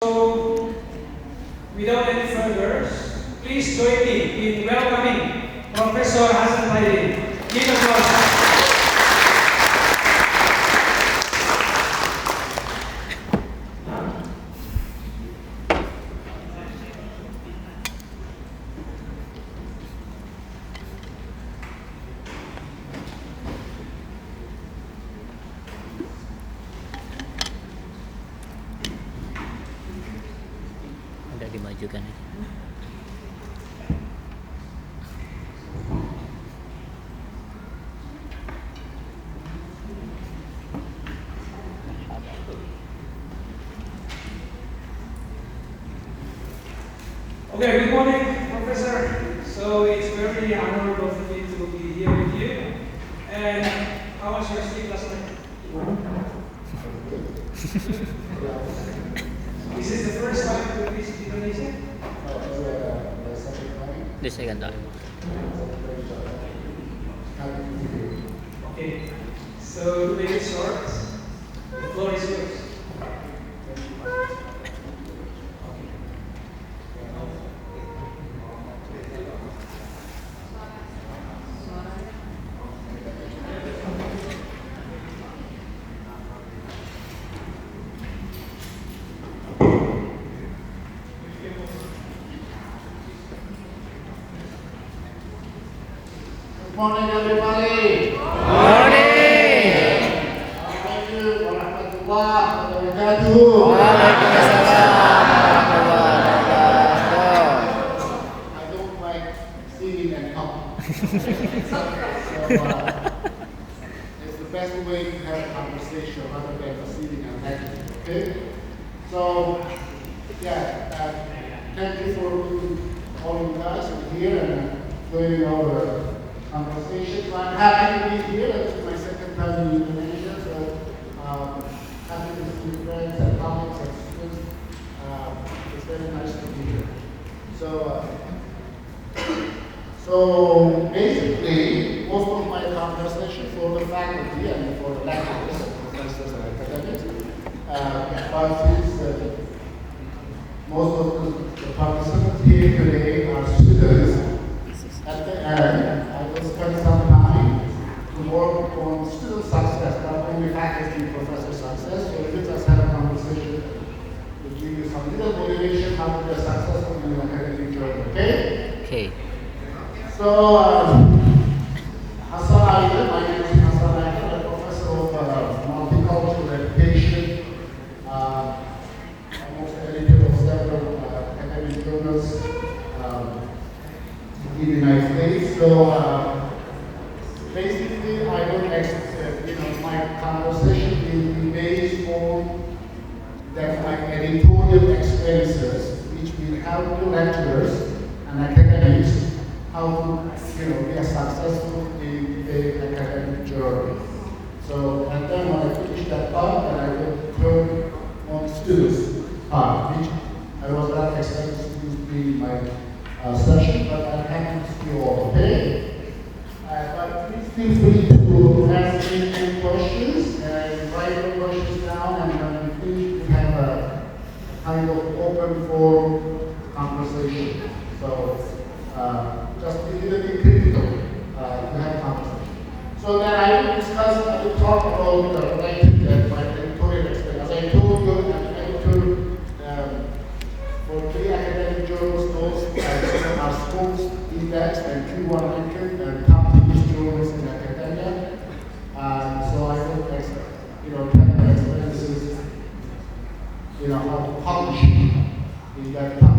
So, without any further, please join me in welcoming Professor Hasan Khairi. Give applause. Agak dimajukan aja. Okay, good morning, Professor. So it's very honorable for me to be here with you. And how was your sleep last night? Is this the first time you visit Indonesia? The second time. Okay. So to make it short, the floor is yours. Good morning, everybody. Morning. Assalamualaikum warahmatullahi wabarakatuh. I don't like sitting and talking. It's the best way to have a conversation rather than sitting and talking. Okay? So, yeah, thank you for all you guys here and joining our conversation. So I'm happy to be here. It's my second time in Indonesia, so happy to see friends and colleagues and students. It's very nice to be here. So basically, most of my conversation for the faculty and for the lecturers and professors and academics, but since most of the participants here today are students, at the end, I will spend some time to work on student success, not only faculty and professor success. So let us have a conversation to give you some little motivation how to be successful in your academic journey. Okay? Okay. So, Hasan Aydin, my name is Hasan Aydin, I'm a professor of multicultural education, almost editor of several academic journals. In the United States. So basically, I don't my conversation will be based on that my editorial experiences, which will help the lecturers and academics how to be a successful in the academic journey. So and then when I finish that part, then I will turn on students part, which I was not expecting students to be my session, but I'm happy to see you all, okay? But please feel free to ask me any questions and write your questions down, and when we finish, we have a kind of open forum conversation. So just be a little bit critical to have conversation. So then I will talk about my editorial experience. As I told you, I'm an editor for 3 academic journals. Those are schools, index, and Q100, and top journals in academia. So I hope have my experiences, how to publish in that top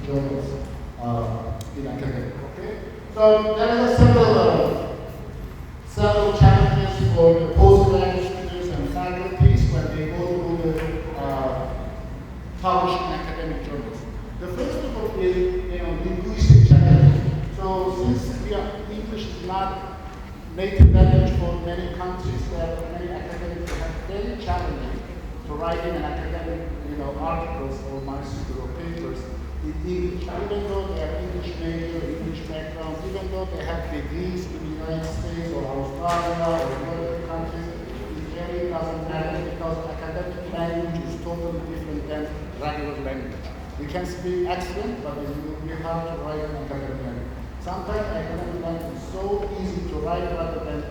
journals in academia. Okay? So there are several challenges for the postgraduate students and faculties when they go through the publishing academic journals. The first of all is linguistic challenge. So since English is not native language for many countries, there are many academics that have very challenging to write in an academic articles or manuscripts or papers in English. Even though they have English major, English background, even though they have degrees in the United States or Australia or other countries, it really doesn't matter because academic language is totally different than regular language. You can speak excellent, but you have to write in academic language. Sometimes academic language is so easy to write rather than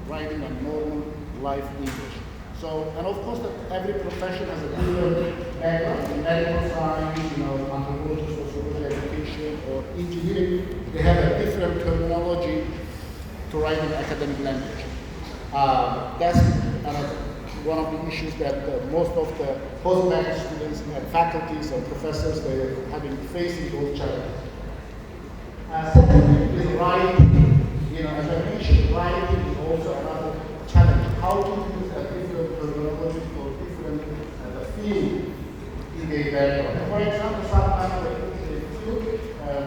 writing a normal life English. So, and of course, that every profession has a different background. In medical science, anthropology, sociology, education, or engineering, they have a different terminology to write in academic language. That's one of the issues that most of the postgraduate students and faculties and professors they're facing those challenges. Secondly, is writing. As I mentioned, writing is also another challenge. How to use a different terminology for different field in a background. For example, sometimes they feel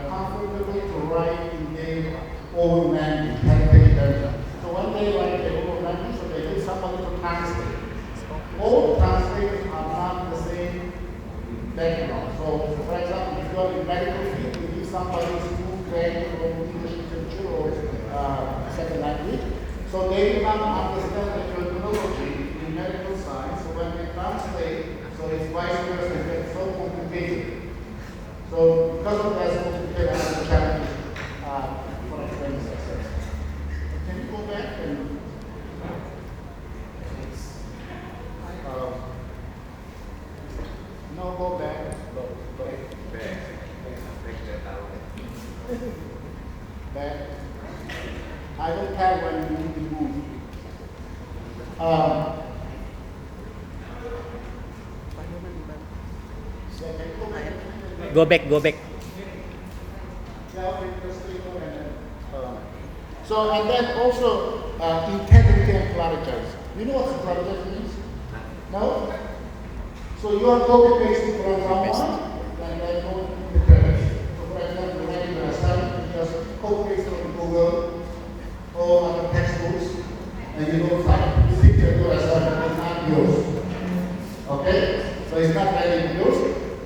comfortable to write in their own language, heritage language. So when they write their own language, so they need somebody to translate. All translators are not the same background. So, for example, if you are in medical field, you need somebody who's trained from English literature or second language. So they do not understand the terminology in medical science. So when they translate, so it's vice versa, it gets so complicated. So because of that, it's a challenge for academic success. Can you go back and no, go back. Go back. Back. I don't care when you need to move. Go back, go back. So, and then also integrity and clarity. You know what clarity means? No? So you are copy-pasting from someone, and then go to the credits. So for example, when you are assignment, you just copy-paste from Google or other textbooks, and you don't cite. You think that your assignment is not yours. Okay? So it's not really yours.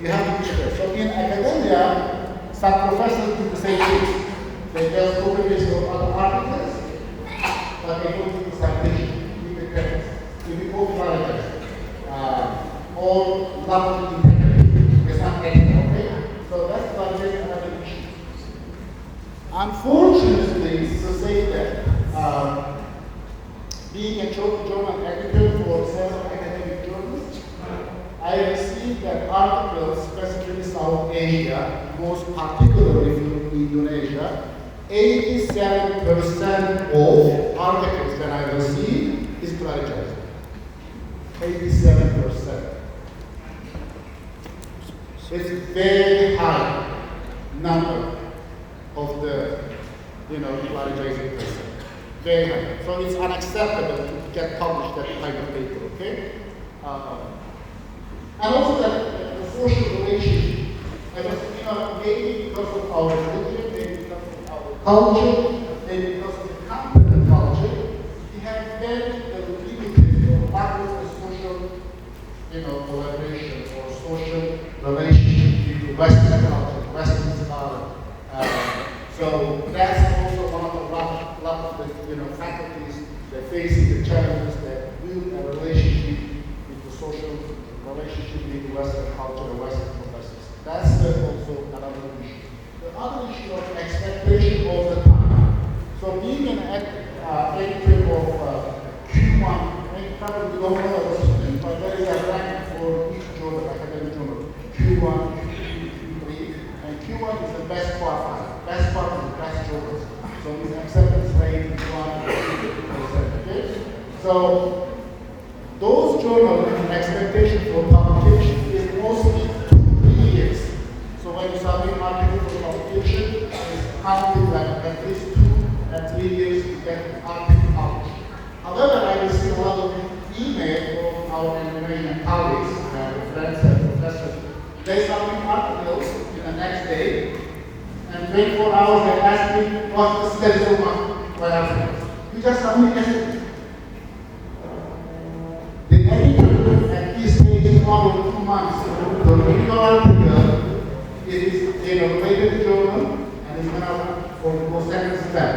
You have to be sure. So in academia, some professors do the same thing. They just copy-paste from other articles, but they don't do the citation, give the credits. If you copy-paste, all level integrity is not technical, okay? So that's why there's another issue. Unfortunately, to say that being a journal editor for several academic journals, I received that articles, specifically South Asia, most particularly from Indonesia, 87% of articles that I received is plagiarized. 87%. It's a very high number of the, plagiarizing person. Very high. So it's unacceptable to get published that type of paper, okay? And also that the social relationship. Maybe because of our religion, maybe because of our culture, maybe because of the content culture, we have very limited what is the social, collaboration or social relationship with Western culture, Western scholar. So that's also one of the lot of the faculties that facing the challenges that build a relationship with the social relationship with Western culture and Western professors. That's also another issue. The other issue of expectation all the time. So being an editor of Q1, probably don't know the system, but there is a rank for each journal, academic journal. Q1, Q2, Q3, and Q1 is the best part. Best part is the best journals. So it's acceptance rate is 1%. Okay? So those journals expectation for publication is mostly 2-3 years. So when you submit an article for publication, it's counted like at least 2 and 3 years to get the article published. However, I receive a lot of email from our Indonesian colleagues, friends and professors. They submit articles in the next day, and 24 hours they ask me, what's the status of my article? You just submit yesterday. The editor at least takes 1 or 2 months to read your article. It is in a rated journal, and it's going to for the second step.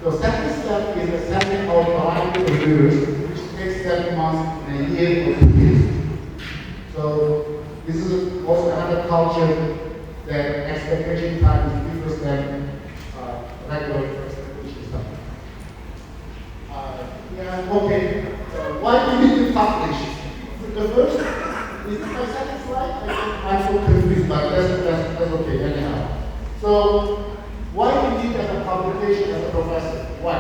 The second step is the sending out variety reviewers, which takes 7 months and a year or 2 years. So this is another culture that expectation time is different than regular expectation time. Okay. Why do we need to publish? The first, is it my second slide? I'm so confused, but that's okay, anyhow. So, why do we need as a publication as a professor? Why?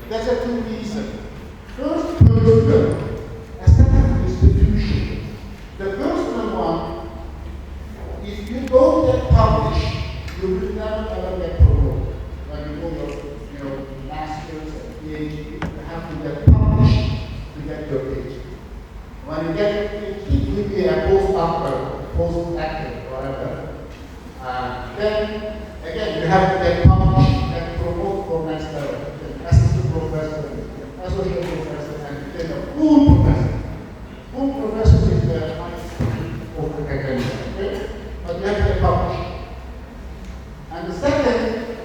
There's a two reasons. First, personal. A second, institution. The personal one, if you don't get published, you will never ever get promoted. When you go your master's and PhD, you have to get published to get your PhD. When you get your PhD, you will be a postdoctor, post-active, whatever. Then, again, you have to get published and promote for next level. Assistant professor, associate professor, and then a full professor. Full professor is the highest of the academy, okay? But you have to get published. And the second,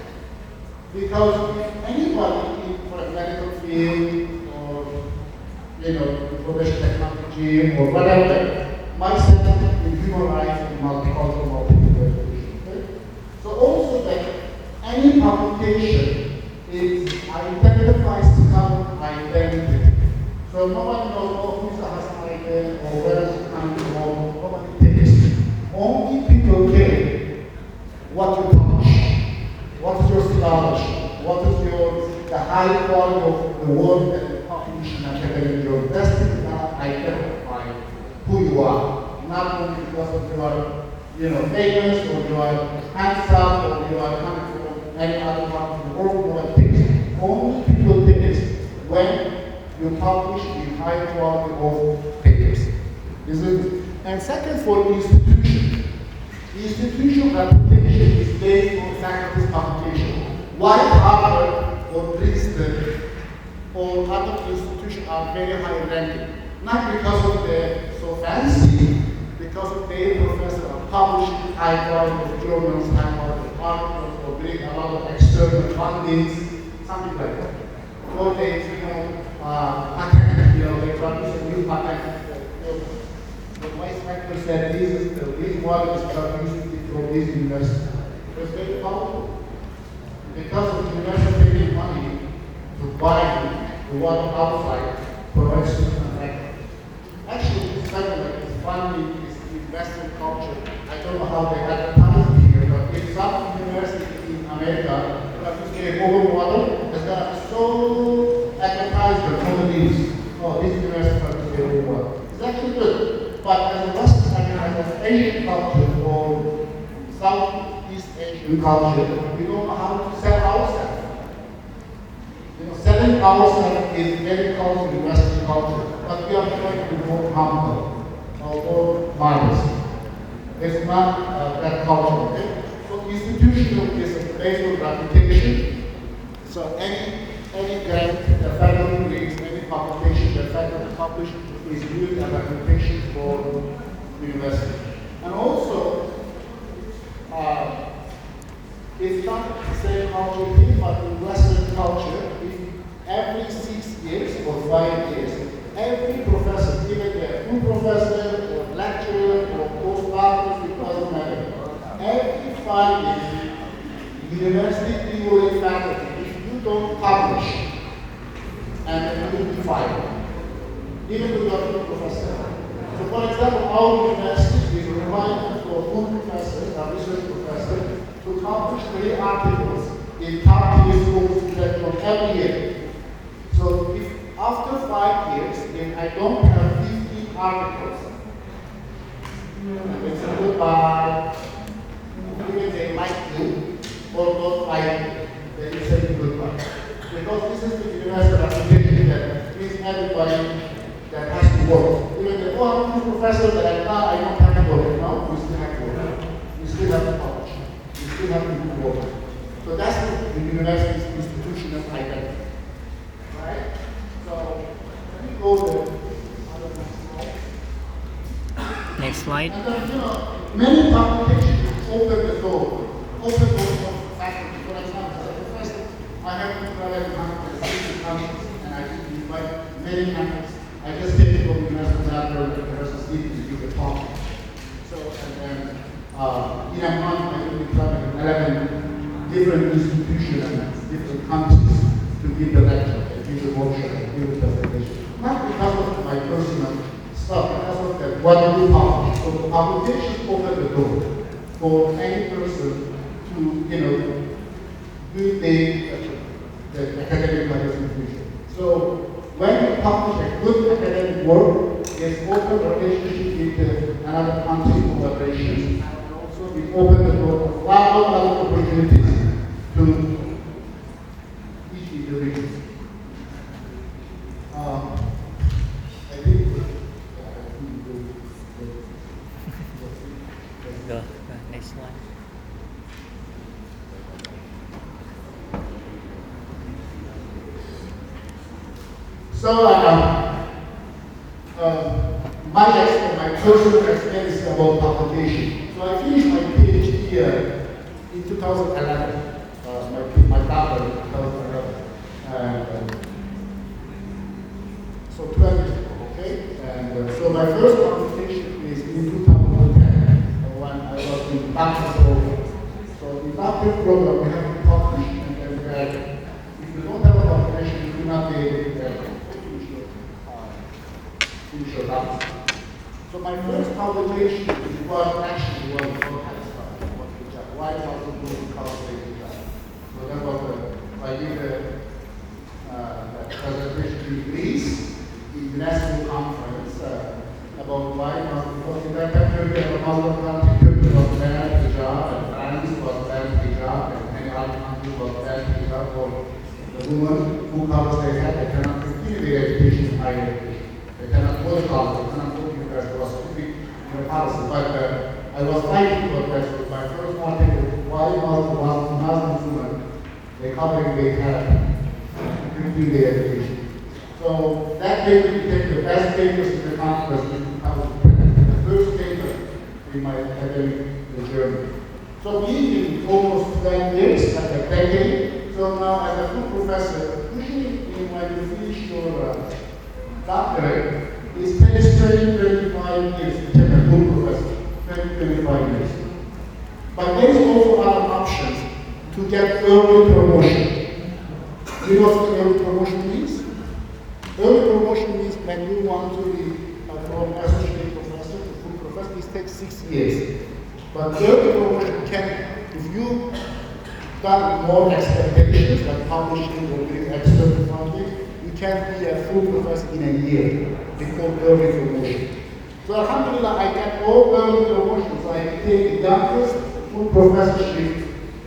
because if anybody in for a medical field or information technology or whatever, might settle in human rights and multicultural multiculturalism. Okay? So also that any publication identifies some identity. So nobody knows who's a Hassan or where is it coming from, nobody cares. Only people care what you publish, what is your scholarship, what is the high quality of the work that you publish in academic journal. That's to identify who you are, not only because of your famous or you are handsome or you are coming from any other part of the world, or things. Only people think this when you publish in high quality of papers. And second, for institution. The institution reputation is based on faculty's publication. Why Harvard or Princeton or other institutions are very high ranking? Not because of they're so fancy, because of their professors are publishing high quality of journals, high quality of articles, or bring a lot of external fundings, something like that. Or they, patent, they produce a new patent. The vice rector said this model is produced from this university. It was very powerful. Because of the university taking money to buy the one outside provides students and faculty. Actually, this faculty is funding this investment culture. I don't know how they advertise it here, but in some university in America, this is a global model that's got so advertised for the news. Oh, this university is very well. It's actually good. But as a Western as an Asian culture or Southeast Asian culture, we don't know how to sell ourselves. Selling ourselves is very common in Western culture, but we are trying to be more humble or more modest. It's not that culture, okay? So institutional is based on reputation. So any grant the faculty reads, any publication the faculty publishes is viewed as a reputation for the university. And also, it's not the same culture here, but in Western culture, every 6 years or 5 years, every professor, even a full professor or lecturer or postdoctor, it doesn't matter. Every 5 years, university theory faculty, if you don't publish, and you will be fired, even though you are a professor. So, for example, our university is required for full professors, a research professor, to publish 3 articles in top-tier schools from every year. So if after 5 years, if I don't have 50 articles, and it's a goodbye, even they like you, or don't like you, then you say goodbye. Because this is the universal application that means everybody that has to work. Even the I'm a professor that I don't have to work. No, we still have to work. We still have to publish. We still have to do work. So that's the university's institutional identity. Right? So let me go to Next slide. and then, many publications open the door. Open the door for faculty. For example, as a professor, I have to travel to 160 countries, and I invite many countries. I just came from the University of Bina Bangsa to give a talk. So In a month, I will be traveling 11 different institutions and different countries to give the lecture, give the workshop, give the presentation. Not because of my personal stuff, because of that, what we publish. So the publications open the door for any person to, do the academic life in the future. So when you publish a good academic work, it's open relationship with another country collaborations, and also we open the door for a lot of other opportunities to each individual. I think Go. Next slide. So, my personal experience about publication. So I finished my PhD in 2011, my doctorate in 2011. And, so 12 years ago, okay? And so my first publication is in 2010, when I was in doctoral program. So in doctoral program, we have to publish, and then if you don't have a publication, you do not be able to finish your doctorate. So my first publication was actually why was it doing cultivated job? So that was I did a presentation in Greece, in UNESCO conference about why because in that time Turkey had a Muslim country, Turkey was banned hijab, and France was banned hijab, and many other countries was banned hijab for the women who covers their head. They cannot continue their education, higher education. They cannot go to college, they cannot go to university. It was a big policy. But I was fighting for that. So my first article, why Muslim women, they covering their head, continue their education. So that paper became the best papers in the conference in 2010. The first paper in my academic journey. So being in almost 10 years, like a decade, so now as a full professor, usually when you finish your doctorate, it takes 25 years to become a full professor, 25 years. But there is also other options to get early promotion. Do you know what early promotion means? Early promotion means when you want to be from associate professor to full professor, it takes 6 years. But early promotion can, if you got more expectations, like publishing or getting external funding, you can be a full professor in a year. They call early promotion. So alhamdulillah, I got all early promotions. I became the youngest full professorship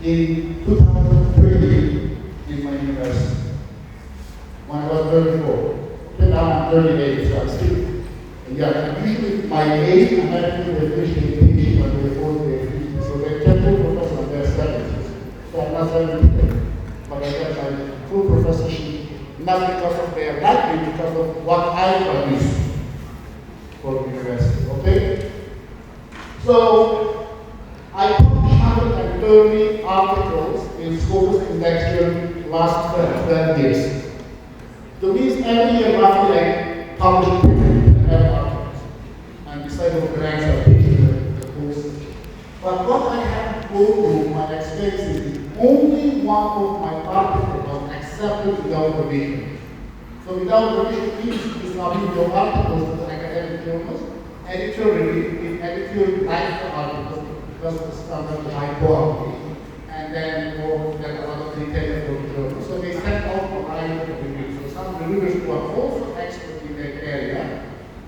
in 2003 in my university. When I was 34. Okay, now I'm 38, so I'm still young. Usually my age, American they finish their PhD when they're 40, they're 50. So they can full professor when they're 70s. So I'm not 70, but I got my full professorship not because of their liking, because of what I produced for the university. Okay? So I published 130 articles in Scopus Index during last 12 years. So means every year roughly I publish 12 articles. And besides of grants I teach the courses. But what I have to go through my experience is only one of my articles was accepted without revision. So without revision means it's not in your articles to academic journals. Editor review, if editor likes the article because the standard is high quality, and then more than another detail for the journal. So they send out for high reviews. So some reviewers who are also experts in that area,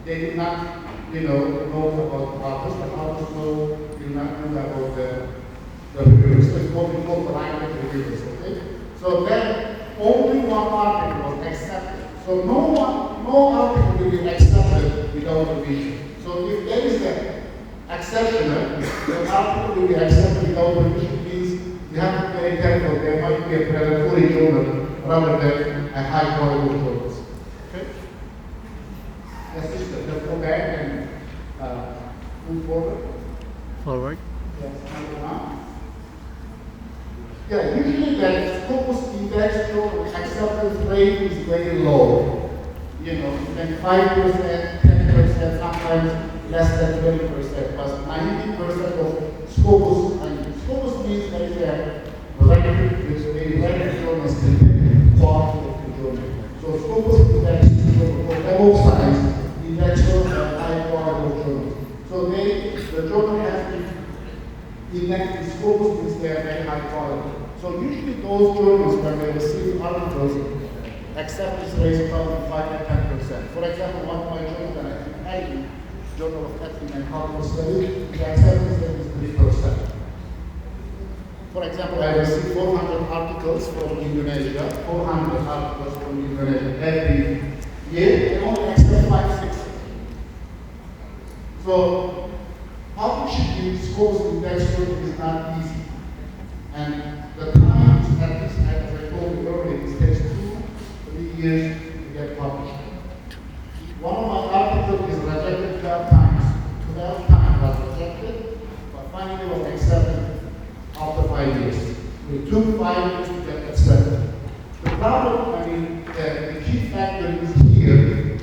they did not, know about authors, but authors do not know about the reviewers. So it's called private reviewers, okay? So then only one article was accepted. So no article will be accepted without revision. So if there is an exceptional, the article will be accepted without revision means you have to be very careful. There might be a predatory journal rather than a high quality journal. Okay? Let's go back and move forward. Forward. Yes, yeah, usually the Scopus Index journal acceptance rate is very low. Even 5%, 10%, sometimes less than 20%, but 90% of Scopus, and Scopus means that is a relative, which a relative journals contain quality of the journal. So Scopus index for both sides, indexes and high quality of journals. So the journal has to index the Scopus means they are very high quality. So usually those journals, when they receive articles, acceptance rate is probably 5 to 10%. For example, one of my journals that I keep adding, Journal of Ethnic and Cultural Studies, the acceptance rate is 3%. For example, I receive 400 articles from Indonesia, 400 articles from Indonesia every year, and only accept 5-6. So, publishing scopes in textbook is not easy. And the time is at least, as I told you earlier, it takes 2-3 years to get published. One of my articles is rejected 12 times. 12 times was rejected, but finally was accepted after 5 years. It took 5 years to get accepted. The problem, the key factor is here,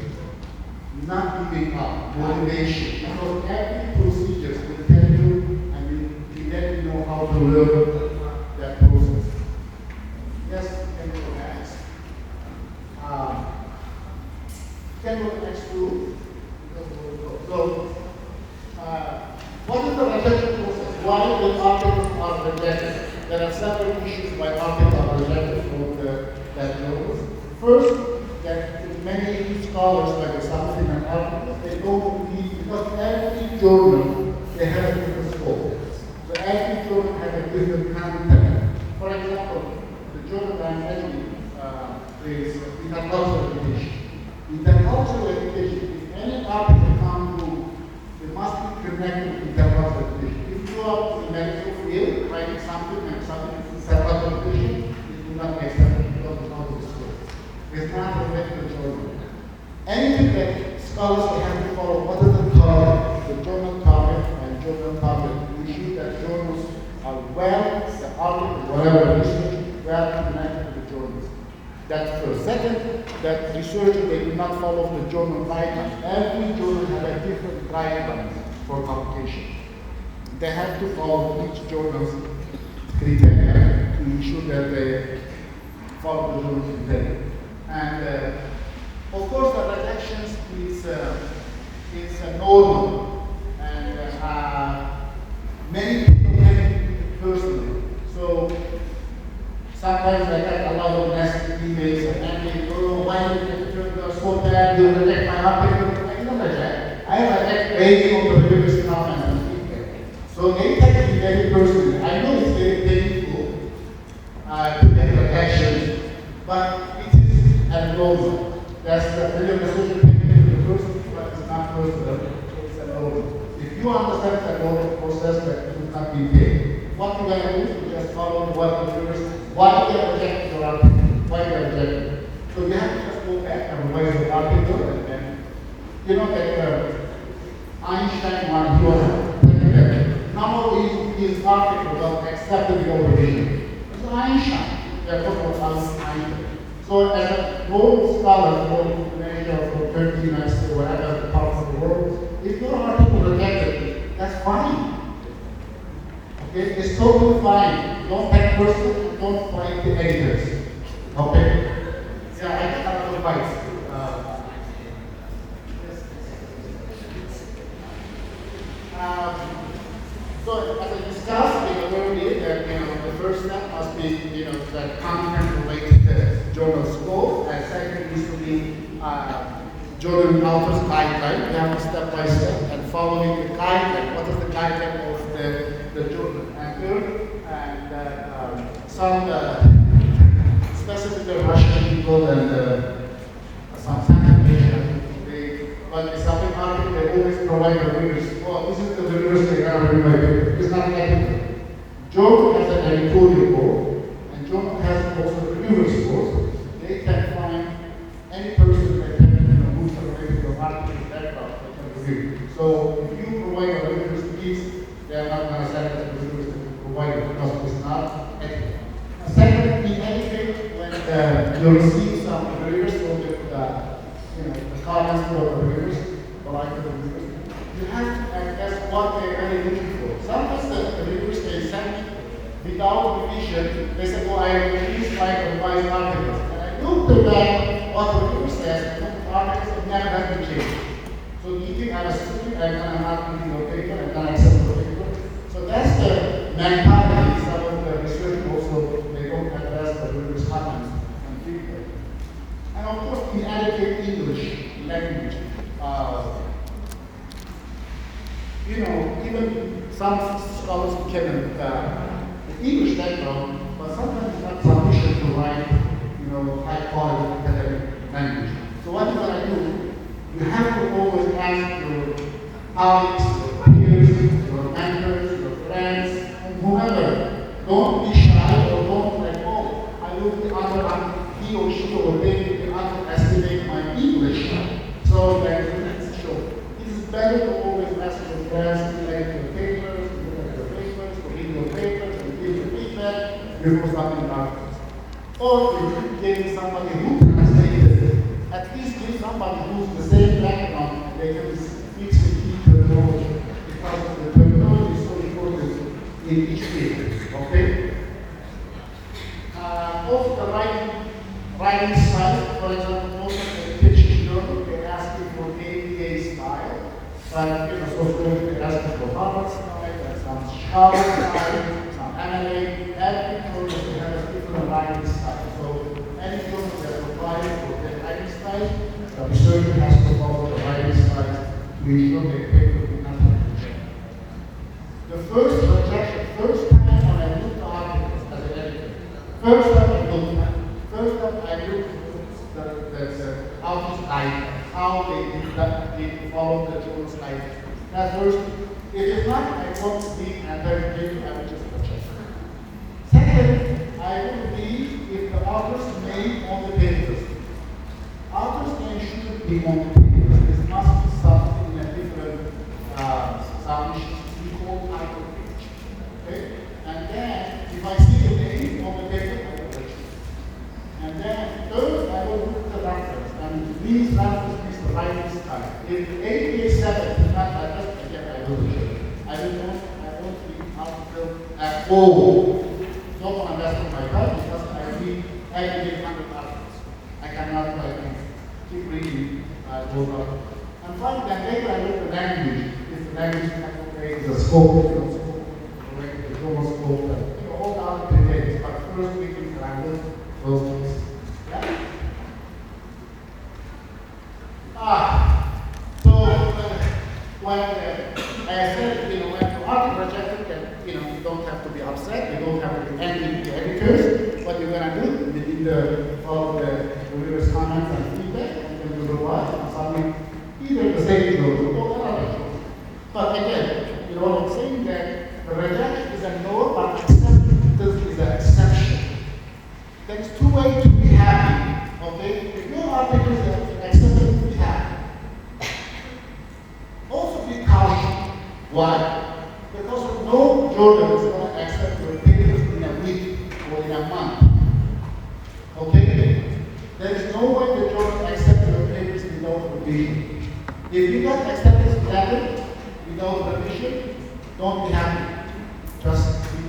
not giving up, motivation. Because every procedure will tell you and will let you know how to learn that process. Yes, can you next? Can you go next to? So, what is the rejection process? Why the articles are rejected? There are several issues why articles are rejected from that journals. First, that many scholars, like something an article, they don't need, because every journal, they have a different scope. So every journal has a different content. For example, the journal that I'm editing is Intercultural Education. Intercultural Education, if any article comes through, it must be connected to intercultural education. If you are in the medical field, writing something and something is intercultural education, it will not make sense because it's not the scope. It's not a medical journal. Anything that scholars have to follow, what is the target, the journal target and journal target. We see that journals are well, the article, whatever research, well connected to the journals. That's first. Second, that researchers, they do not follow the journal guidelines. Every journal has a different guidelines for publication. They have to follow each journal's criteria to ensure that they follow the journal's criteria. And of course, the rejections is normal, and many people take it personally. So sometimes I get a lot of nasty emails and they go, why did you so bad, you reject my article? I don't reject. I reject based on the previous comments and feedback. So they take it very personally. I know it's very painful to get rejections, but it is abnormal. That's the real decision taken to the person, but it's not personal. It's abnormal. If you understand the abnormal process, that it will not be paid. What you are going to do is just follow what the person. Why they reject your article? Why they reject it? So you have to just go back and revise the article, and then you know that Einstein, when he was thinking that none of his articles was accepted the revision. It's Einstein. They're talking about Einstein. So as a global scholar for Indonesia, for Turkey, United States, whatever parts of the world, if your article rejected, that's fine. Okay, it's totally fine. Don't take personal, don't fight the editors. Okay? Yeah, I cannot advise. So as I discussed earlier, that the first step must be the content related to journal scope, and second is to be journal author's guideline. We have to step by step and following the guideline. What is the guideline of the journal? And third, some specifically Russian people and some scientists, when they submit article, they always provide the readers. Oh, this is the readers they can read my paper. It's not ethical. Journal has an editorial board, and journal has also reviewers board. They can find any person that can who's related to the article background, they can review. So if you provide a reviewers piece, they are not going to send it to the reviewers to provide it because it's not ethical. Second, in any case, when you receive some reviewers or the comments from the reviewers, or like the reviewers, you have to assess what they're really looking for. Sometimes the without revision, they said, oh, I released my revised articles. And I looked at that, what the paper says, the articles have never had been changed. So you think I'm a student, I'm not reading your paper, and then I accept the paper. So that's the mentality. Some of the research also, they don't address the rigorous comments and feedback. And of course, inadequate English language. Even some scholars became English background, but sometimes it's not sufficient to write, high quality academic language. So what you're going to do, you have to always ask your colleagues, your peers, your mentors, your friends, and whoever. Don't be shy or don't like, oh, I will be he or she or they will underestimate my English, so that it's show. It is better to always ask your friends to like your papers, to look at your papers, to read your papers, and give your feedback before starting articles. Or if you give somebody who translated, at least give somebody who's the same background, they can fix the key terminology, because the terminology is so important in each paper, okay? Also the writing style, for example, most of the pitching journal, they ask you for ABA style, but sociology, they ask you for Harvard style, some Chicago style, some MLA, every journal they have a different writing style. So any journal that provides for their writing style, the researcher has to follow the writing style to ensure their paper will not have rejected. The first rejection, first time when I looked at articles as an editor, first time I looked at the author's life, how they follow the journal's life. That's first. It is not I want to be anti-paper, I will just reject. Second, I will be if the author's name on the papers. Author's name shouldn't be on the papers. It must be something in a different submission. We call title page. Okay? And then, if I see the name on the paper, I will reject. And then, third, I will look at the reference. And these references is the writing style. If the APA 7 is not addressed, again, I will reject. I don't read article at all. Don't understand my part because I read every day 100 articles. I cannot keep reading those articles. And finally, then later I look at the language. If the language is not okay, the scope, the global scope, all the other details. But first we can handle those things. Yeah? When I said, when the article rejected, that you don't have to be upset, you don't have to be angry with the editors. What you're gonna do, within the follow the reviewers' comments and feedback, and then you revise and submit either the same journal or another journal. But again, what I'm saying that the rejection is a no, but acceptance is an exception. There's two ways to be happy. Okay? If your article is accepted, be happy. Also be cautious. Why? Because no journal is going to accept your papers in a week or in a month. Okay? There is no way the journal accepts your papers without revision. If you got acceptance letter without revision, don't be happy. Just be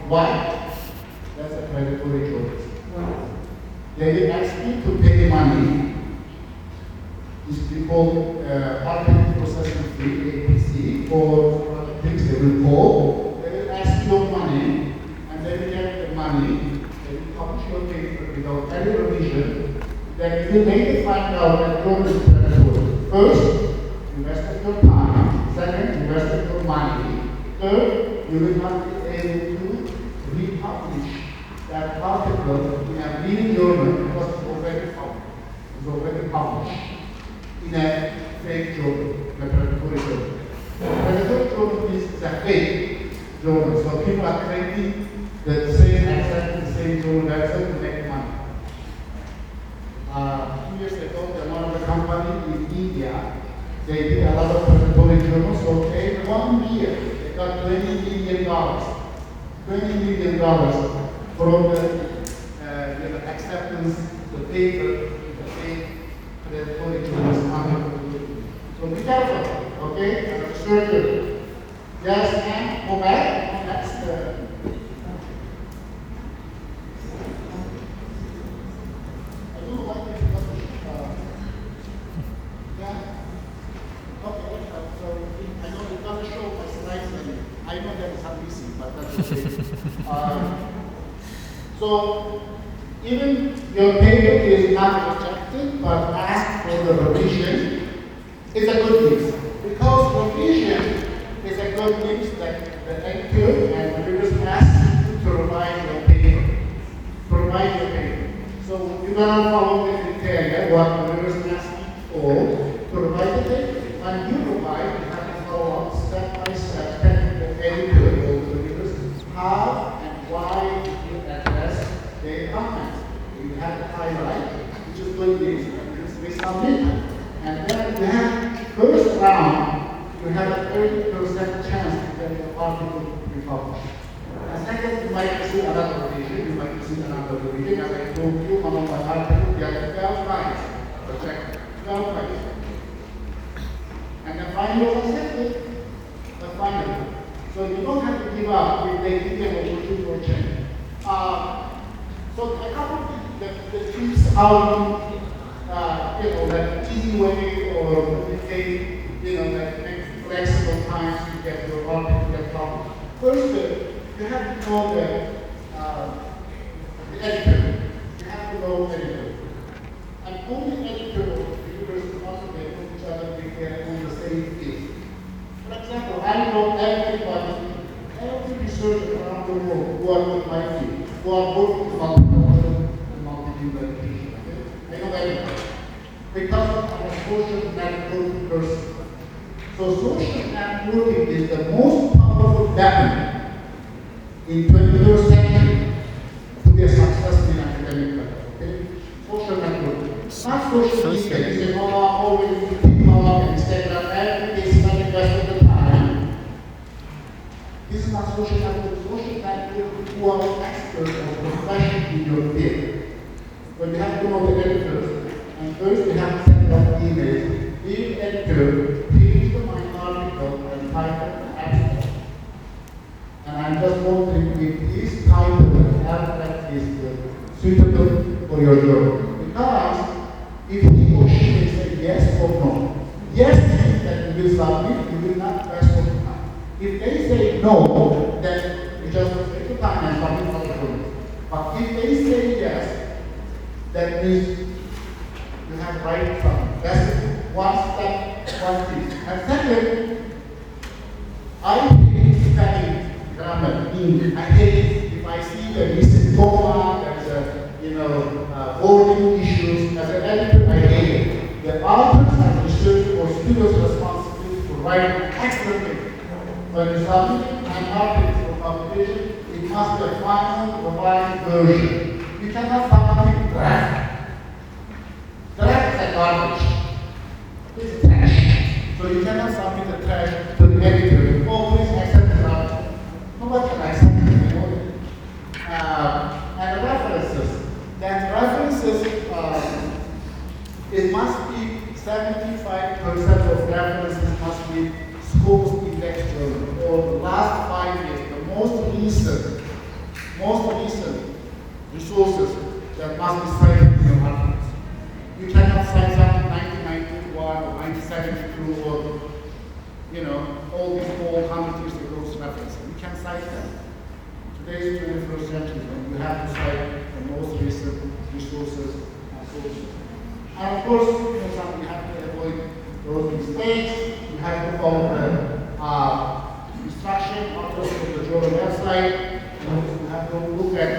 why? That's a predatory journal. They will ask you to pay money. It's called article processing fee, APC, for things they will call. They will ask you money, and they will get the money. They will publish your paper without any revision. Then you will later find out that journal is predatory. First, you wasted your time. Second, you wasted your money. Third, you will not be able to republish that article in a real journal because it's already published. It's already published in a fake journal, a predatory journal. The predatory journal is a fake journal, so people are creating the same access, the same journal website to make money. 2 years ago, one of the companies in India, they did a lot of predatory journals, so every 1 year, they got $20 million. $20 million from the acceptance, the paper, the fake predatory journals. So be careful, okay? Research. Yes, and go back. That's fixing, but that's okay. So even your paper is not rejected, but asked for the revision, it's a good news. Because revision is a good news that the editor and the reviewers ask you to revise your paper. Provide your paper. So you're going to follow the criteria, what the reviewers ask you for, to provide the paper. When you provide, you have to follow up step by step, telling the editor or the reviewers how and why you address their comments. You have to highlight, which is good news, we submit. And then you have first round, you have a 30% chance to get the article republished. And second, you might see another revision, you might see another revision. As I told you, one of my articles, there are 12 lines. Protect 12 lines. And then finally, accepted, the final. So you don't have to give up if they give you an opportunity for change. So a couple of the tips how that easy way or communicate, that make flexible times to get your article to get published. First, you have to know the editor. You have to know the editor. And only editor or reviewers responsible for each other if they are on the same page. For example, I know everybody, every researcher around the world who are with my field, who are working with multiple education. I know everybody. Because I'm a social networking person. So social networking is the most powerful weapon in 21st century to be a success in academic life. Okay? Social networking. Not social media. You say, always you TikTok and Instagram, every day spending the rest of the time. This is not social networking. Social networking who are experts or professionals in your field. But you have to know the editors. And first we have to send out emails. Dear editor, please to my article and title and abstract. And I'm just wondering if this title and abstract is suitable for your journal. Because if he or she may say yes or no, yes means that you will submit, you will not waste your time. If they say no, then you just take the time and submit for the journal. But if they say yes, that means you have right from. That's one step, one thing. And second, I hate spelling grammar. I hate if I see the missing comma, there's wording issues. As an editor, I hate it. The authors and researchers or students' responsibility to write excellently. When you submit an article for publication, it must be a final revised version. You cannot submit draft. Trash is a garbage. It's trash. So you cannot submit the trash to the editor. Oh, please accept the article. Nobody can accept it. And the references. That references, it must be 75% of references must be Scopus Index Journal. Or the last 5 years, the most recent resources that must be cited in your articles. You cannot cite something 1991 or 1972 or, all these old 100 years ago references. You can cite them. Today's 21st century, you have to cite the most recent resources and sources. And of course, you have to avoid those mistakes. You have to follow the instruction, also from the journal website. You have to look at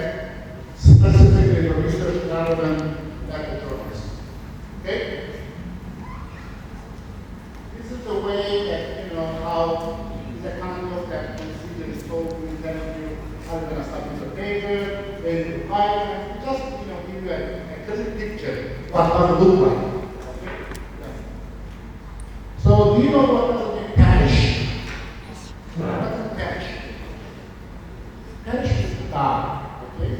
specifically the research rather than the journals. Okay? This is the way that, how the kind of that procedure is told to interview, how you're going to submit the paper, where the requirements, just, give you a clear picture what does it look like. Okay? Yeah. So, do you know what does it mean, perish? What does it perish? Perish is die. Okay?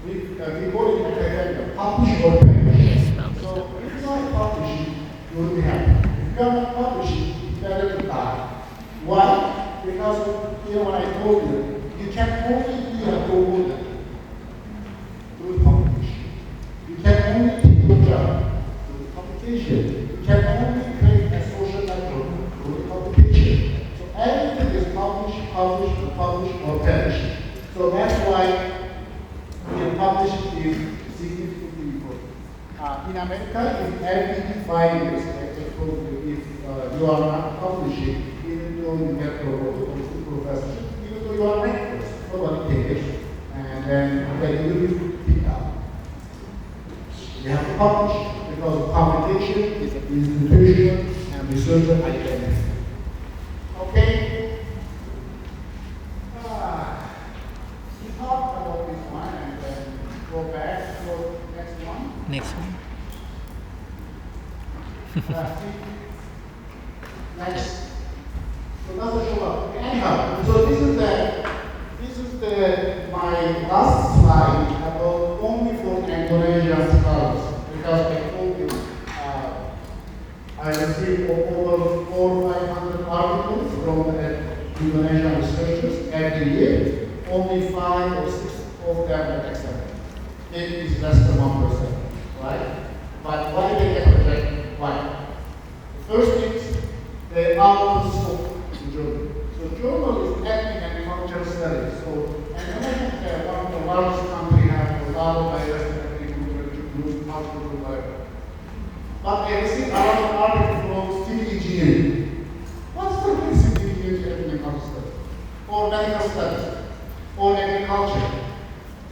We call it academia, publish or perish. So, if you are publishing, you will be happy. If you are not publishing, it's better to die. Why? Because, when I told you, you can only be a promoter through publication. You can only take your job through publication. You can only create a social network through publication. So everything is publish, or In America, if every 5 years, like I told you, if you are not publishing, even though you get promoted to professor, even though you are rectors, nobody cares, and then you will pick up. You have to publish because publication is an institution and researcher identity. Okay? We talked about this one and then go back to next one. Next one. Next. So doesn't show up. Anyhow, so this is my last slide about only for Indonesian scholars because I told you I received over 400 or 500 articles from Indonesian researchers every year. Only 5 or 6 of them are accepted. Maybe it's less than 1%, right? But why they get rejected? Why? The first is they are the scope in journal. So journal is ethnic and cultural studies. So Indonesia, one of the largest countries, has a lot of diversity ethnic groups, multiple whatever. But they receive a lot of articles from civil engineering. What's the difference in civil engineering and cultural studies? Or medical studies? Or agriculture?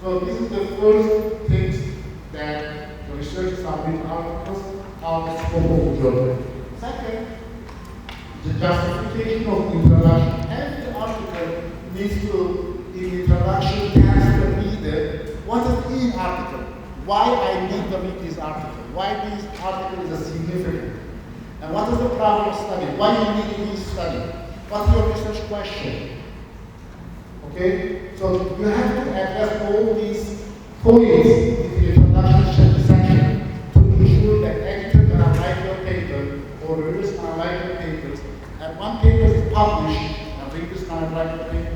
So this is the first things that the researchers have been articles out of scope of the journal. Second, the justification of introduction. Every article needs to, in introduction, tell the reader what is in article, why I need to read this article, why this article is significant, and what is the problem of study, why you need this study, what's your research question. Okay, so you have to address all these points in the introduction section to ensure that editor can write your paper or readers can write your papers, and one paper is published and readers can write your paper.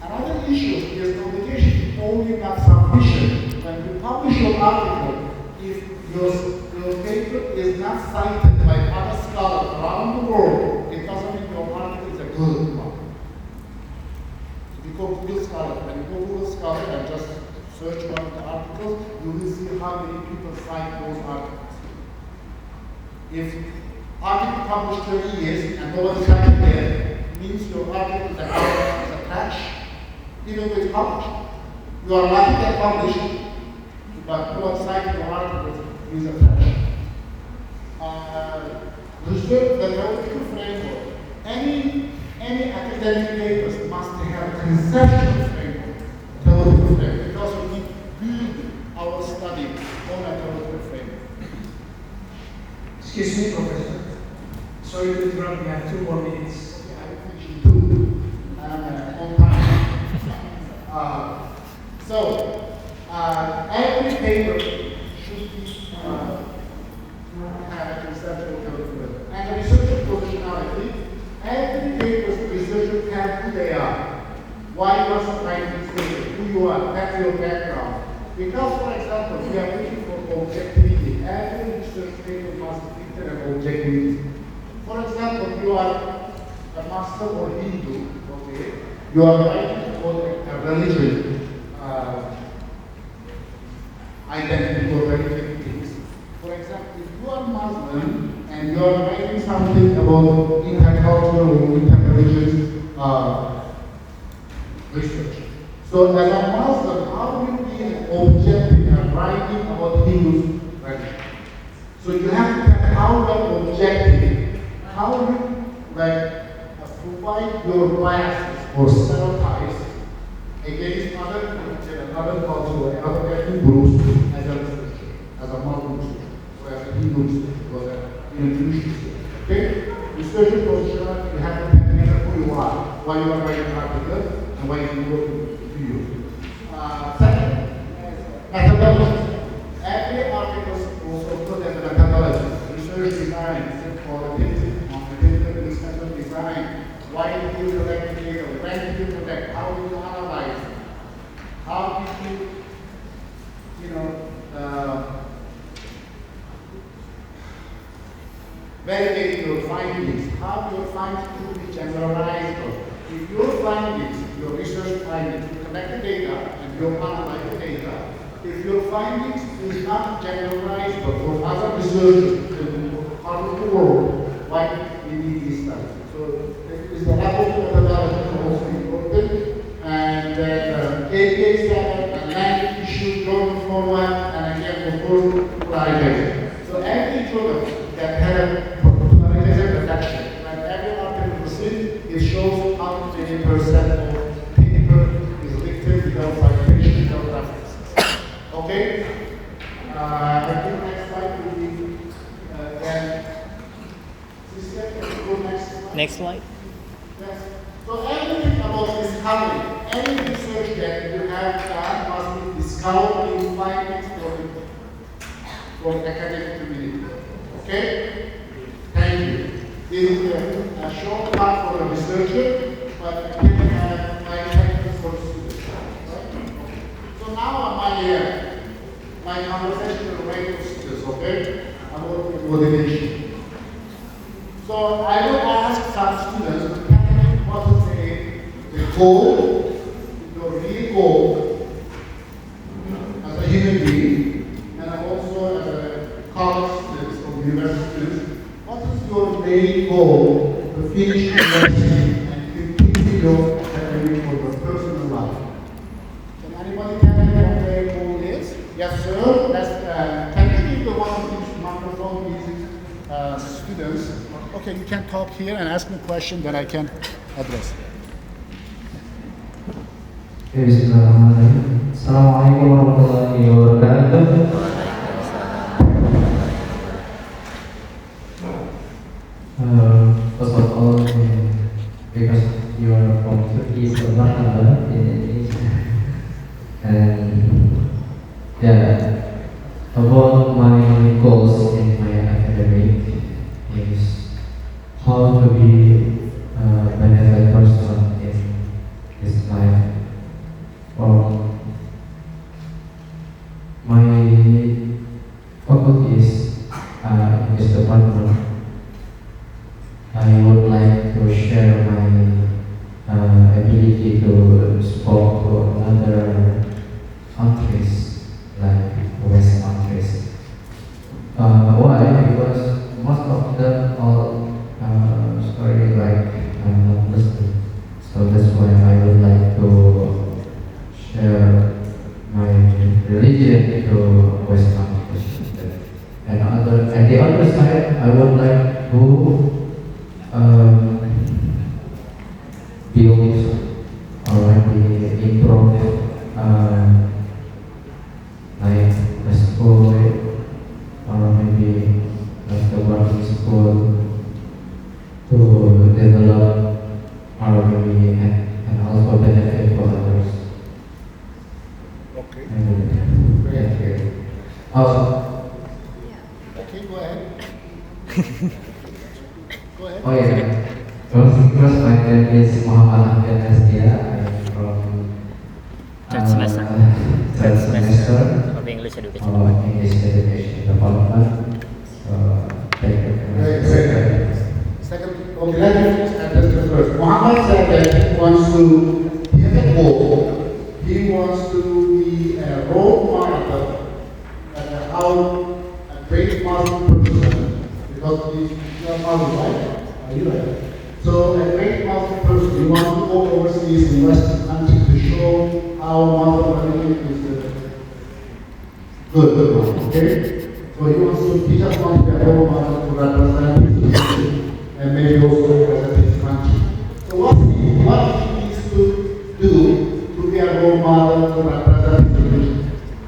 Another issue is publication is only not sufficient. When you publish your article, if your paper is not cited by other scholars around the world, it doesn't mean your article is a good one. If you go Google Scholar, when you go Google Scholar and just search one of the articles, you will see how many people cite those articles. If article published 30 years and nobody cited there, means your article is a trash, even though it's published. You are lucky that published, but no one cited your article is a trash. Research the theoretical framework. Any academic papers must have a conceptual framework, theoretical framework, because we build our study on a theoretical framework. Excuse me, Professor. Sorry to interrupt, we have 2 more minutes. Yeah, I finish in 2. On time. Every paper should be have a conceptual theoretical. And the researcher positionality, every paper's researcher has who they are. Why you must write this paper, who you are, that's your background. Because, for example, we are looking for objectivity. Every research paper must feature an objectivity. For example, you are a Muslim or Hindu, okay? You are writing about a religion, identity or religion things. For example, if you are Muslim and you are writing something about intercultural or interreligious research. So as a Muslim, how will you be an objective and writing about Hindu's religion? So you have to have how that objective, how you provide your biases or stereotypes against other cultural and other ethnic groups as a researcher, as a Muslim researcher, or as a Hindu researcher, or as a Jewish researcher. Okay? Researcher position, you have to remember who you are, why you are writing an article, and why you work to you. Second, methodology. Every article is also put as a methodology. Research design, qualitative, quantitative, extensive design. Why did you collect the data? When did you collect? How did you analyze? How did you, validate your findings? How do your findings be generalized? If your findings, your research findings, you collect the data and you analyze the data, if your findings is not generalized, but for other researchers around the world, why we need this study. So is the level of methodology also important, and APA standard and language issue, journal format, and again, of course, prioritization. So every journal that had a prioritization reduction, like every article you see, it shows how many percent of paper is written without citation, without references. Okay? I think next slide will be then. Next slide. Yes. So everything about discovery, any research that you have done must be discovered in findings for academic community. Okay? Thank you. This is a short part for a researcher, but I can have my techniques for students. Right? So now my conversation will rate of students, okay? About motivation. So I will ask some students to tell me what is the goal, your real goal as a human being, and also as a college student or university student. What is your main goal to finish university and continue your academic or your personal life? Can anybody tell me what their goal is? Yes, sir. Can you give the one of these microphone these students? Okay, you can talk here and ask me a question that I can address. Bismillahirrahmanirrahim. Assalamualaikum warahmatullahi wabarakatuh. First of all, because you are from Turkey, so marhaba in Indonesia. And yeah, about my goals in my academic is how to be a better person in this life. My faculty is English department. I would like to share my ability to speak to other countries, like West countries. Why? Because most of them all story like I'm not Muslim, so that's why I would like to share my religion to West countries. And at the other side, I would like to build or maybe improve like a school or maybe like the working school to develop or maybe and also benefit for others. Okay. Thank you. Okay, go ahead. Go ahead. Oh yeah. First my name is Muhammad Ahmed Astia. I'm from Third semester. third semester Of English education. English education department. So thank you very much. Second, okay, let me address the first. Muhammad said that he has a goal. He wants to be a role model and how a great Muslim person, because he's a Muslim, right? Are you right? So a great Muslim person, he wants to go overseas in Western countries to show how Muslim religion is good, okay? So he just wants to be a role model to represent his religion and maybe also represent his country. So what he needs to do to be a role model to represent his religion?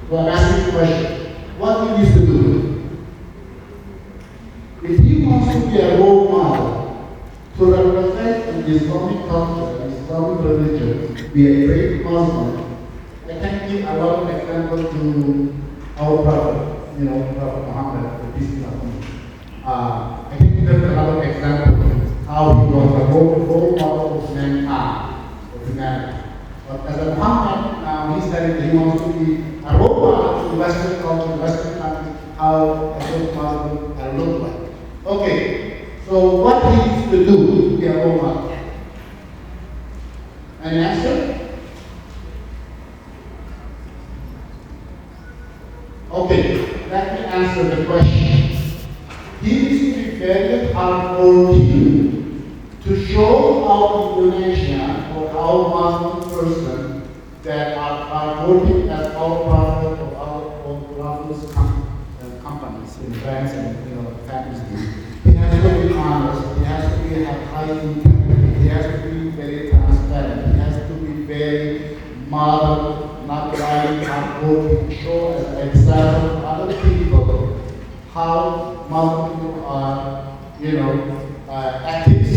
So I'm asking the question, what he needs to do? If he wants to be a role model to represent an Islamic culture, an Islamic religion, be a great Muslim, I can give a lot of examples to our Prophet, Prophet Muhammad, peace be upon him. I can give them a lot of examples how he was a role model of mankind, of humanity. But as a Muhammad, now he said that he wants to be a role model to Western culture, Western countries, how a good Muslim look like. Okay, so what he needs to do to be a role model? An answer? Okay. Okay, let me answer the question. He needs to be very hardworking to show how Indonesia or how Muslim person that are working as our partner of our own Raffles companies in France and families. He has to be honest. He has to be have high integrity. He has to be very transparent. He has to be very model, not lying, hardworking. Show as an example to other people how Muslim people are, ethics,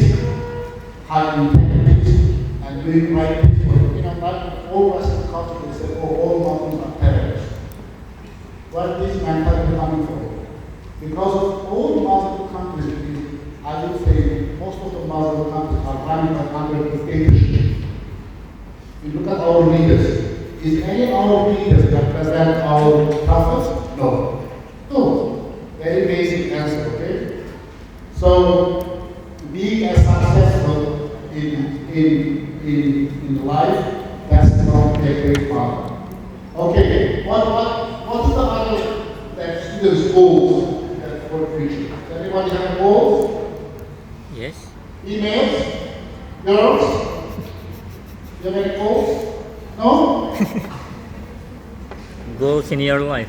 high integrity, and doing right people. Not all Western cultures say, oh, all Muslims are terrorists. Where is this mentality coming from? Because of all Muslim countries, I would say most of the Muslim countries are running under dictatorship. You look at our leaders. Is any of our leaders that represent our prophets? No. No. Very basic answer, okay? So, being as successful in life, that's not a great problem. Okay, what's the other that students' goals for the future? Does anybody have goals? Yes. Emails? Girls? You have any goals? No? Goals in your life.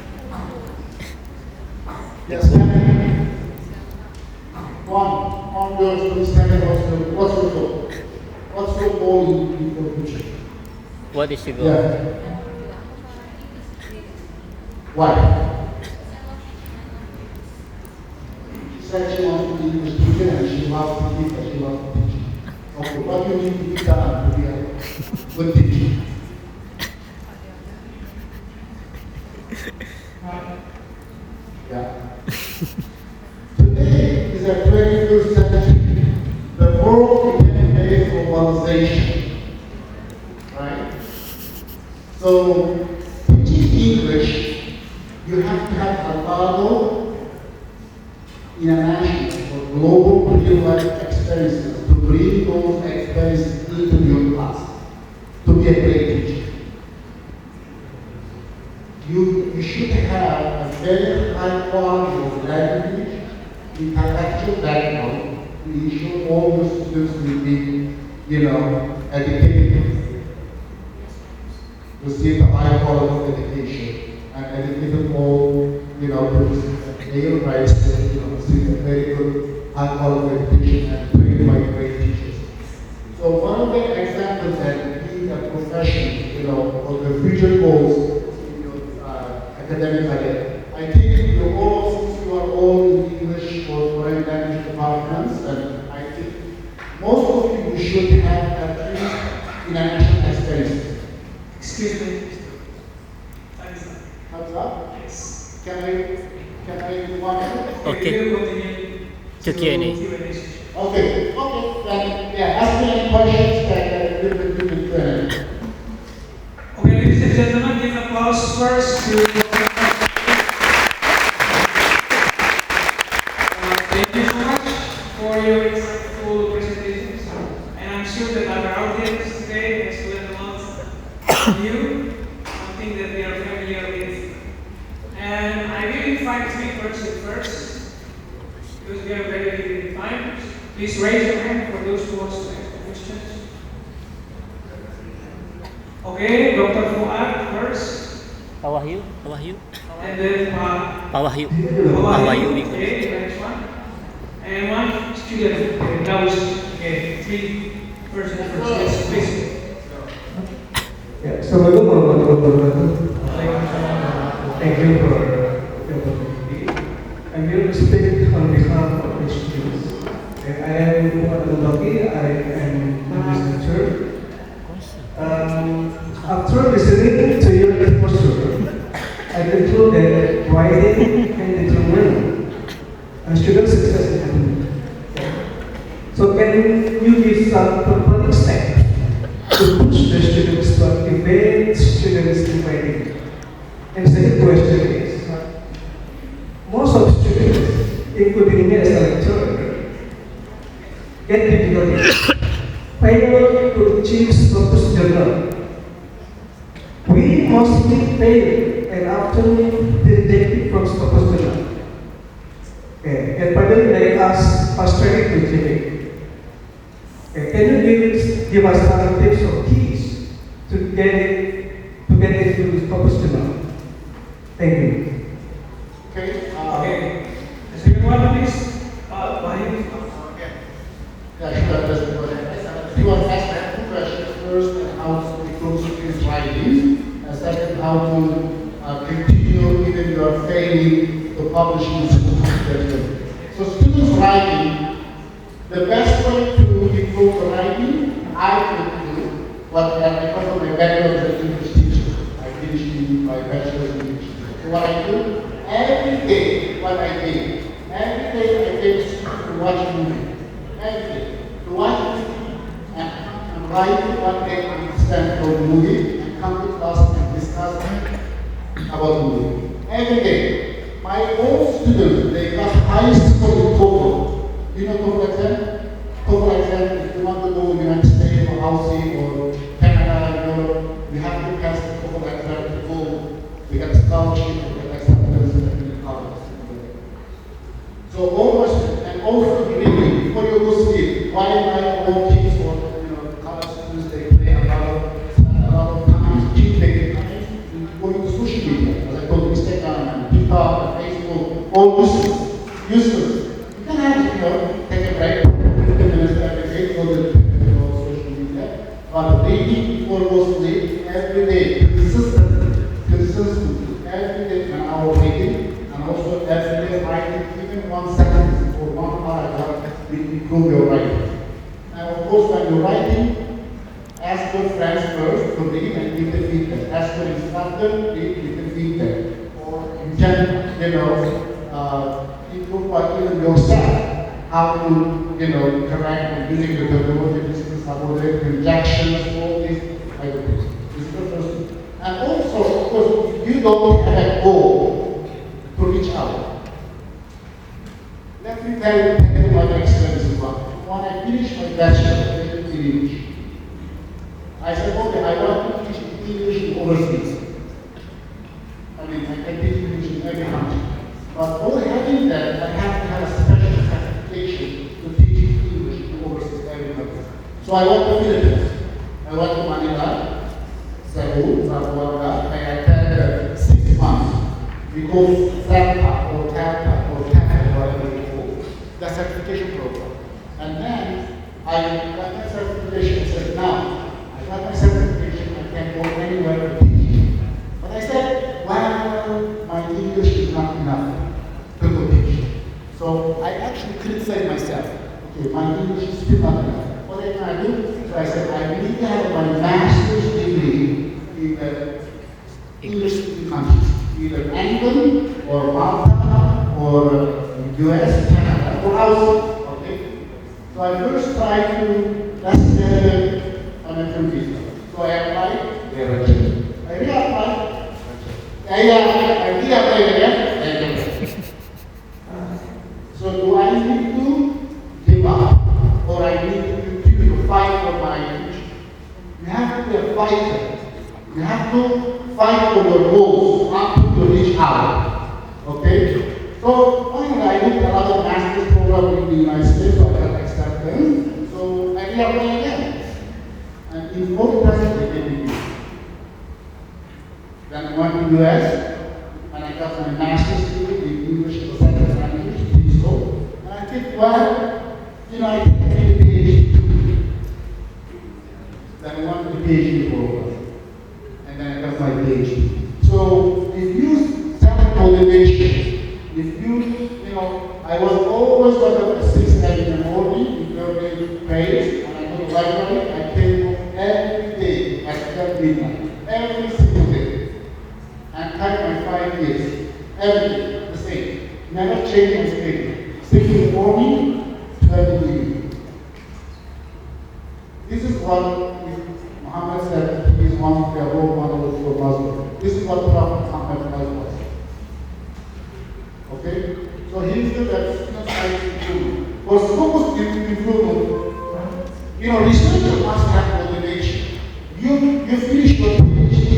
Yes, one girl, please tell me what's your goal? What's your goal in the future? What is your goal? Yeah. Why? She said she wants to be English teacher and she loves to teach and she loves to teach. Okay, what do you need to be done to be a good teacher? Yeah. Today is the 21st century. The world is in a globalization. Right? So, teaching English, you have to have a lot international or global real life experiences to bring those experiences into your class to be a great teacher. You should have a very high quality of language, intellectual background to ensure all the students will be, educated, receive a high quality education, and educated all, to their rights, receive a very good high quality education and trained by great teachers. So one of the examples that being a profession, or the future goals, academic career. I think since you are all in English or foreign language departments, and I think most of you should have at least international experience. Excuse me. Time's up. Thumbs up? Yes. Can I move on? Okay. We will continue To Q&A. session. Okay, then, ask me any questions that you can Okay, ladies and gentlemen, give applause first to thank you so much for your insightful presentations. And I'm sure that our audience today has learned a lot from you, something that they are familiar with. And I will invite three persons first, because we have very limited time. Please raise your hand for those who want to ask questions. Okay, Dr. Fuad first, How are you? How are you? and then How are you? How are you? Okay, the next one. And one student. Okay, that was three persons first. Yes, please. Ya, Assalamualaikum warahmatullahi wabarakatuh. Thank you for the opportunity. I'm here to speak on behalf of the students. I am Muhammad Al-Baqi. I am English teacher. After listening to your exposure, I conclude that writing can determine student success in academic. So can you give some concrete steps to push the students to activate students in writing? And second question is, most of students, including me as a lecturer, get difficulty fail to achieve purpose journal. We mostly fail and often reject that probably make us frustrated to achieve. Can you give us some tips or keys to get into focus journal? Thank you. Okay. Okay. The second one, please. Wahyu. Yeah, sure. You want to ask two questions. First, how to improve his writing. And second, how to continue even you are failing to publish in school. So students writing, the best way to improve the writing, I could do, what because of my background as an English teacher. I finished my bachelor's in English. So what I do, every day, every day I take students to watch a movie. Every day. To watch a movie and write what they understand from the movie and come to class and discuss about the movie. Every day. My own students, they got high score in TOEFL. You know TOEFL exam? TOEFL exam, if you want to go to the United States or Aussie or Canada, Europe, you have to pass the TOEFL exam to go. We get scholarship, we get acceptance in the college. So almost, and also really, before you go sleep, why my own kids or college students, they play a lot of time, cheating time, going to social media, as I told you, Instagram, TikTok, Facebook, all useless. You can have, take a break, 15 minutes every day, go to social media, but reading before you go sleep, every day, consistently, every day, an hour reading, and also every day writing, even 1 sentence or 1 paragraph will improve your writing. Now, of course, when you're writing, ask your friends first to read and give the feedback. Ask your instructor, read, give the feedback. Or you can, improve by even yourself how to, correct or using the terminology, business, subordinate, rejections, all these type of things. This is the first thing. And also, of course, if you don't have a goal to reach out, let me tell you my experience in one. When I finished my bachelor in English, I said, okay, I want to teach English overseas. I mean, I can teach English in every country. But for having that, I have to have a special certification to teach English in overseas every country. So I went to Philippines. I went to Manila, Cebu, Zamboanga. I attended 6 months. We call TAPA or TAPA, whatever you call the certification program. And then I got my certification. I said, now, I got my certification. I can go anywhere to teach. But I said, well, my English is not enough to go teach. So I actually criticized myself. Okay, my English is still not enough. What am I do? So I said, I need to have my master's degree in the English-speaking countries, either England or Malta or US, Canada, or outside. Okay? So I first tried to, let's get American visa. So I applied, they rejected. I reapplied. I reapplied again. So do I need to give up, or I need to continue to fight for my future? You have to be a fighter. You have to fight for your goals, not to reach out. Okay? So finally, I did another master's program in the United States, so I got acceptance. So I reapplied again. And in 4 times, they gave me. Then I went to US, and I got my master's degree in English as a second language, and I think, well, I think I need a PhD too. Then I went to the PhD program, and then I got my PhD. So if you self-motivation, if I was always one of the 6 in the morning, in early prayers, and I go to the library, I came home every day at 12 midnight, every single day. And type my 5 years, every day, the same. Never change my schedule. 6 in the morning, 12 in the evening. This is what Muhammad said, he is one of the role models for Muslims. This is what Prophet Muhammad was. Okay? So here's the student improvement. For focused improvement, researcher must have motivation. You finish your PhD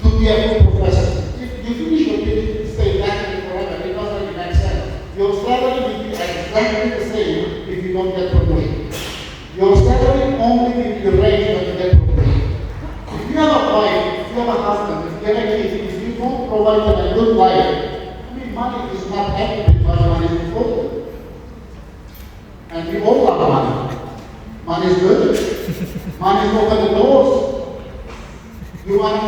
to be a good professor. If you finish your PhD, stay back forever. It doesn't make sense. Your salary will be Your salary only will be raised when you get promoted. If you have a wife, if you have a husband, if you have a kid, if you don't provide them a good life, I mean, money is not everything, but money is important. And we all love money. Money is good. Money is open the doors. You want to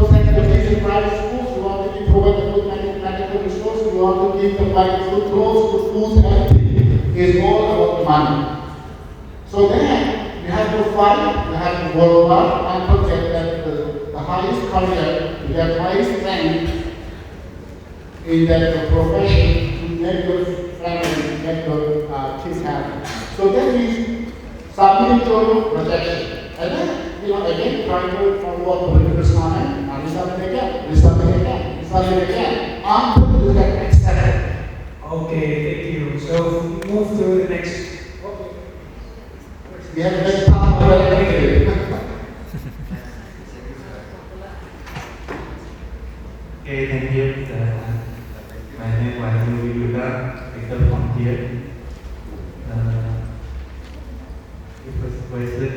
send the kids in private schools, you want to provide the good medical resources, you want to give the right good clothes, good food, everything. It's all about money. So then, you have to fight, you have to work hard and get the highest career, to get highest rank in that profession to make your family, make your kids happy. So that means submitting to rejection. And then, again, try to follow up with the assignment, and resubmit again, until you get accepted. Okay, thank you. So we move to the next. We have next time already. Okay, thank you. My name is Wahyu, Victor from here. The first question